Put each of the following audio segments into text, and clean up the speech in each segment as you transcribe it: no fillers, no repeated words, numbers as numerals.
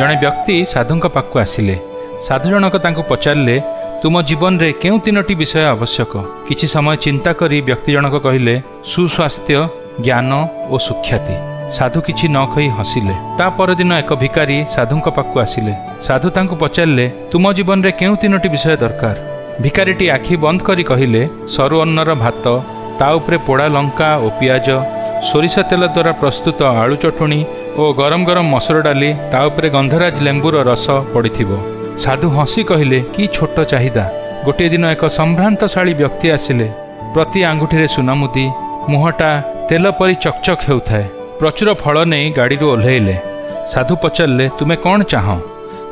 जड़े व्यक्ति साधु पाखक आसिले। साधु जनक तांको पचारे तुम जीवन रे केउ तीनोटी विषय आवश्यक। किछि समय चिंता करी व्यक्ति जनक कहिले सुस्वास्थ्य, ज्ञान और सुख्याति। साधु किछि न कही हसिले। ता परदिन एक भिकारी साधुंक पाखक आसिले। साधु तांको पचारे तुम जीवन रे केउ तीनोटी विषय दरकार। भिकारीटी आखि बंद करी कहिले सरु अन्नर भात, ता उपरे पोड़ा लंका और पियाज, सोरिष तेल द्वारा प्रस्तुत आलू चटुणी और गरम गरम मसुर डाली, ता उपरे गंधराज लेंबुर रस पड़िथिबो। साधु हसी कहिले कि छोट चाहिदा। गोटे दिन एक संभ्रांतशाली व्यक्ति आसिले। प्रति आंगुठी सुनामुदी, मुहटा तेल परी चकचक हेउथाए। प्रचुर फल नहीं गाड़ी ओह्लैले। साधु पचारे तुमे कौन चाह?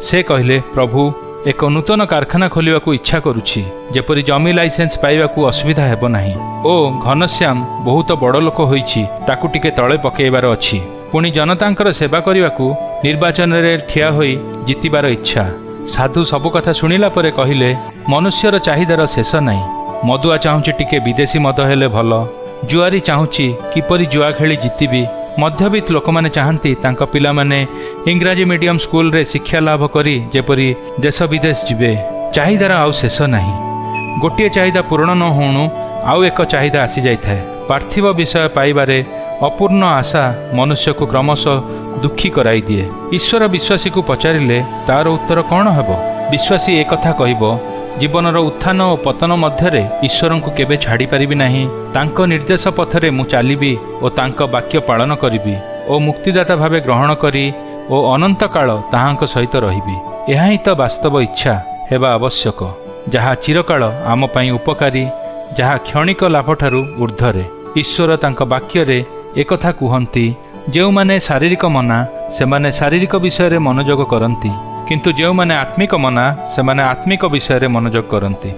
से कहले प्रभु एक नूतन कारखाना खोलिबा को इच्छा करुछि, जेपरि जमी लाइसेंस पाइबाकू असुविधा हेबो नाही। ओ घनश्याम बहुत बड़ लोक होईछि, ताकू टिके तळे पकेइबार अछि। पुणी जनतांकर सेवा करिबाकू निर्वाचन रे ठिया होई जितिबार इच्छा। साधु सबु कथा शुणिला परे कहिले मनुष्यर चाहिदार शेष नाही। मदुआ चाहूछि टिके विदेशी मद हेले भल। जुआरी चाहूछि किपरि जुआ खेली जितिबी। मध्यवित्त लोक माने चाहंती तांका पिला माने इंग्राजी मीडियम स्कूल रे शिक्षा लाभ करी जेपरि देश विदेश जिबे। चाहिदार आउ शेष नाही। गोटे चाहिदा पूर्ण न होणु आउ एक चाहिदा आसी जाइथाए। पार्थिव विषय पाइबारे अपूर्ण आशा मनुष्य को क्रमशः दुखी कराई दिए। ईश्वर विश्वासी को पचारिले तार उत्तर कौन हेबो? विश्वासी एक कथा कहिबो, जीवनर उत्थान और पतन मध्यरे ईश्वर को केबे छाड़ी पारिबी नाही। तांको निर्देश पथरे मु चालिबी और तांको वाक्य पालन करिबी और मुक्तिदाता भावे ग्रहण करी और अनंत काल ताहांक सहित रहिबी। एहा ही तो वास्तव इच्छा हेबा आवश्यक, जहा चिरकाल आम पई उपकारी, जहा क्षणिक लाभ ठारू ऊर्ध्वरे। ईश्वर तांको वाक्य रे एकथा कुहंती, जो माने शारीरिक मना से माने शारीरिक विषय रे मनोयोग करंती, किंतु जो माने आत्मिक मना से माने आत्मिक विषय रे मनोयोग करंती।